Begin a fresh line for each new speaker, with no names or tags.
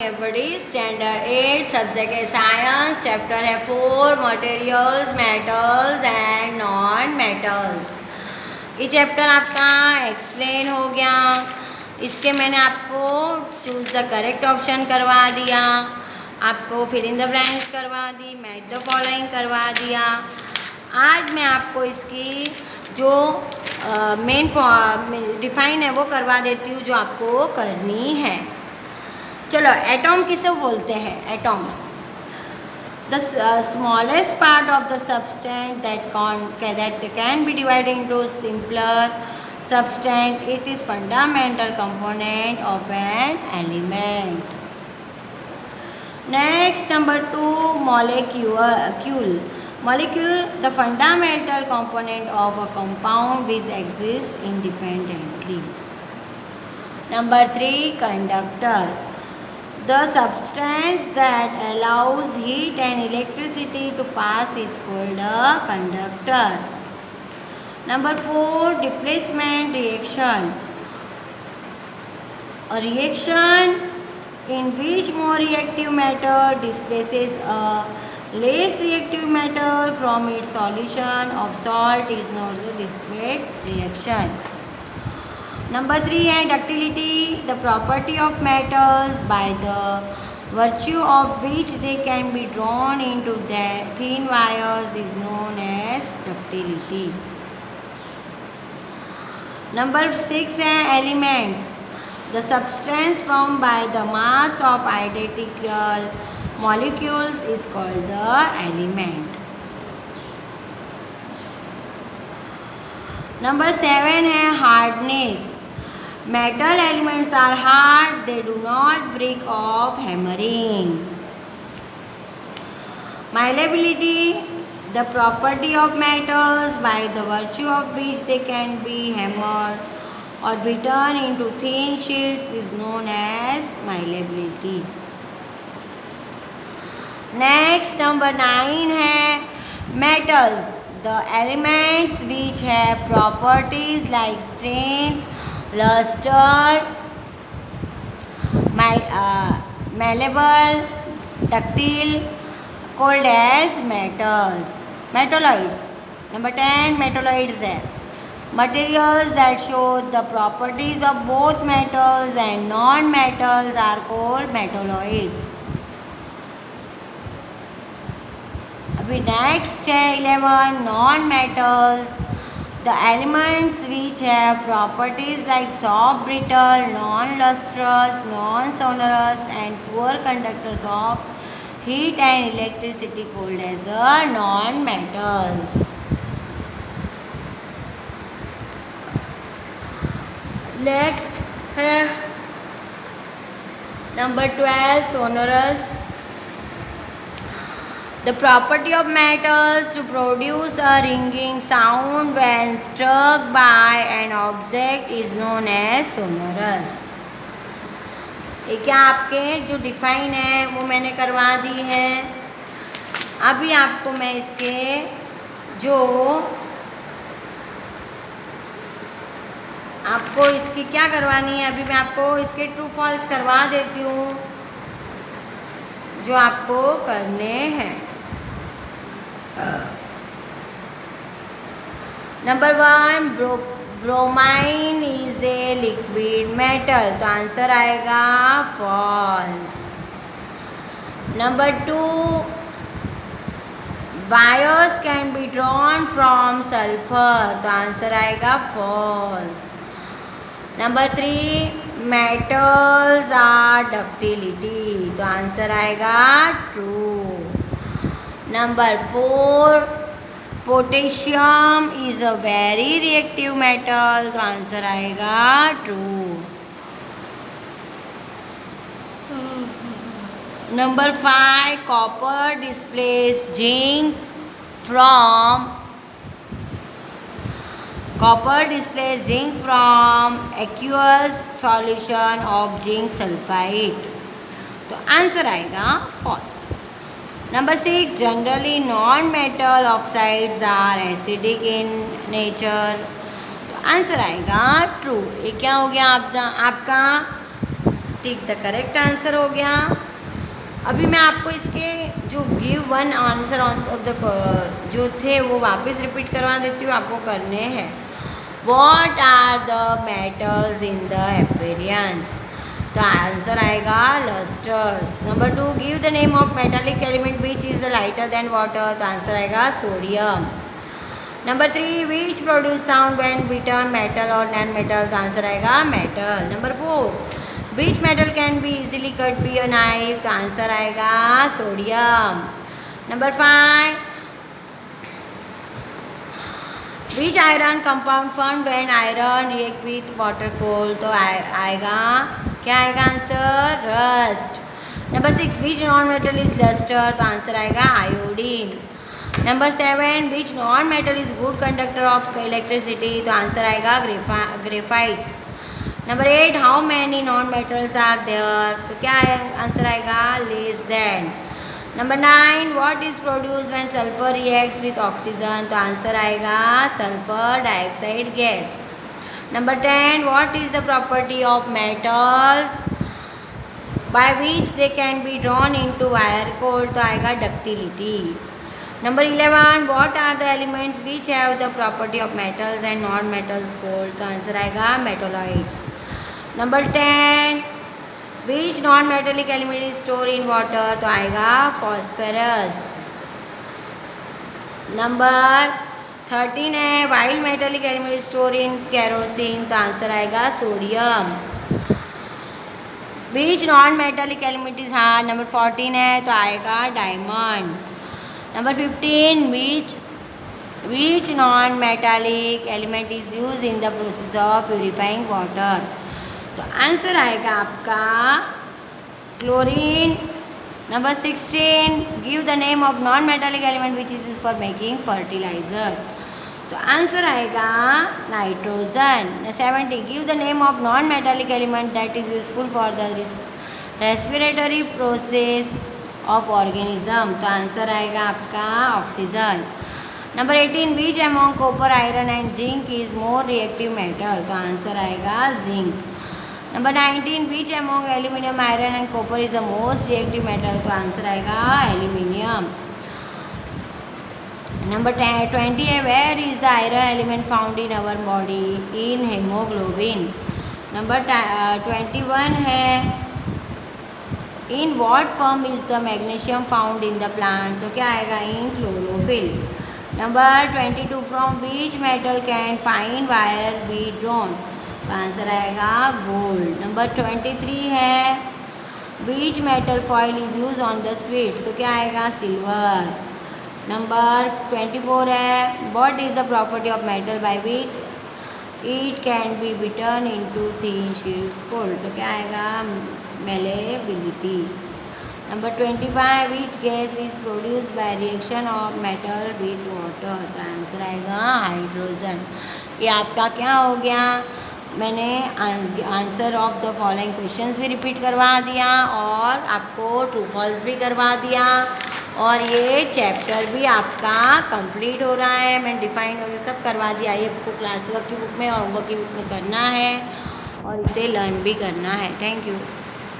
everybody, standard 8 subject है science, chapter है 4 materials, metals and non metals. ये chapter आपका एक्सप्लेन हो गया। इसके मैंने आपको चूज़ द करेक्ट ऑप्शन करवा दिया, आपको फिल इन द ब्लैंक्स करवा दी, मैच द फॉलोइंग करवा दिया। आज मैं आपको इसकी जो मेन डिफाइन है वो करवा देती हूँ, जो आपको करनी है। चलो, एटॉम किसे बोलते हैं? Atom the smallest part of the substance that can be divided into simpler substance. It is fundamental component of an element. Next, number 2, molecule, the fundamental component of a compound which exists independently. Number 3, conductor, the substance that allows heat and electricity to pass is called a conductor. Number 4, displacement reaction, a reaction in which more reactive matter displaces a less reactive matter from its solution of salt is known as a displaced reaction. Number 3 है ductility, the property of metals by the virtue of which they can be drawn into the thin wires is known as ductility. Number 6 है elements, the substance formed by the mass of identical molecules is called the element. Number 7 है hardness, metal elements are hard, they do not break off hammering. Malleability, the property of metals by the virtue of which they can be hammered or beaten into thin sheets is known as malleability. Next, number 9 है metals, the elements which have properties like strength, luster, malleable, ductile, called as metals. Metalloids, number 10 metalloids है materials that show the properties of both metals and non-metals are called metalloids. अभी next है 11 non-metals, the elements which have properties like soft, brittle, non-lustrous, non-sonorous and poor conductors of heat and electricity called as a non-metals. Next है number 12 sonorous, the property of metals to produce a ringing sound when struck by an object is known as sonorous. ये क्या आपके जो define है वो मैंने करवा दी है। अभी आपको मैं इसके जो आपको इसकी क्या करवानी है, अभी मैं आपको इसके ट्रू फॉल्स करवा देती हूँ जो आपको करने हैं। Number 1, bromine is a liquid metal, तो आंसर आएगा false. Number 2, wires can be drawn from sulphur, तो आंसर आएगा false. Number 3, metals are ductility, तो आंसर आएगा true. Number 4, potassium is a very reactive metal, तो आंसर आएगा true. Number 5, copper displaces zinc from aqueous solution of zinc sulfide, तो answer आएगा false. Number 6, generally non metal oxides are acidic in nature, तो answer आएगा true. ये क्या हो गया आपका टिक द करेक्ट आंसर हो गया। अभी मैं आपको इसके जो give one answer of the जो थे वो वापस रिपीट करवा देती हूँ, आपको करने हैं। What are the metals in the appearance? तो आंसर आएगा lustres. Number 2, give the name of metallic element which is lighter than water. तो आंसर आएगा sodium. Number 3, which produce sound when beaten, metal और नॉन मेटल। तो answer आएगा metal. Number 4, which metal can be easily cut by a knife. तो answer आएगा sodium. Number 5, which iron compound form when iron react with water called. तो आएगा क्या आएगा answer? Rust. Number 6, which non metal is lustre. तो answer आएगा iodine. Number 7, which non metal is good conductor of electricity. तो answer आएगा graphite. Number 8, how many non metals are there. तो क्या आंसर आएगा? Less than. Number 9, what is produce when sulphur reacts with oxygen. तो answer आएगा sulphur dioxide gas. Number 10, what is the property of metals by which they can be drawn into wire called. तो आएगा ductility. Number 11, what are the elements which have the property of metals and non metals called. तो answer आएगा metalloids. Number 10, which non metallic element is store in water. तो आएगा phosphorus. Number 13 है, wild metallic element is store in kerosene. तो answer आएगा sodium. Which non metallic element is hard. Number 14 है, तो आएगा diamond. Number 15, which non metallic element is use in the process of purifying water. तो answer आएगा आपका chlorine. Number 16, give the name of non metallic element which is use for making fertiliser. तो answer आएगा nitrogen. 17, give the name of non metallic element that is useful for the respiratory process of organism. तो answer आएगा आपका oxygen. Number 18, which among copper, iron and zinc is more reactive metal. तो answer आएगा zinc. Number 19, which among aluminium, iron and copper is the most reactive metal. तो answer आएगा aluminium. Number 20 है, where is the iron element found in our body. In haemoglobin. Number 21 है, in what form is the magnesium found in the plant. तो क्या आएगा? In chlorophyll. Number 22, from which metal can fine wire be drawn. तो answer आएगा gold. Number 23 है, which metal foil is use on the sweets. तो क्या आएगा? Silver. Number 24 है, what is the property of metal by which it can be beaten into thin sheets called. तो क्या आएगा? Malleability. Number 25, which gas is produce by reaction of metal with water. तो answer आएगा hydrogen. ये आपका क्या हो गया? मैंने answer of the following questions भी रिपीट करवा दिया और आपको ट्रू फॉल्स भी करवा दिया और ये चैप्टर भी आपका कंप्लीट हो रहा है। मैंने डिफाइन वगैरह सब करवा दिया। ये आपको क्लास वर्क की बुक में और होमवर्क की बुक में करना है और इसे लर्न भी करना है। Thank you.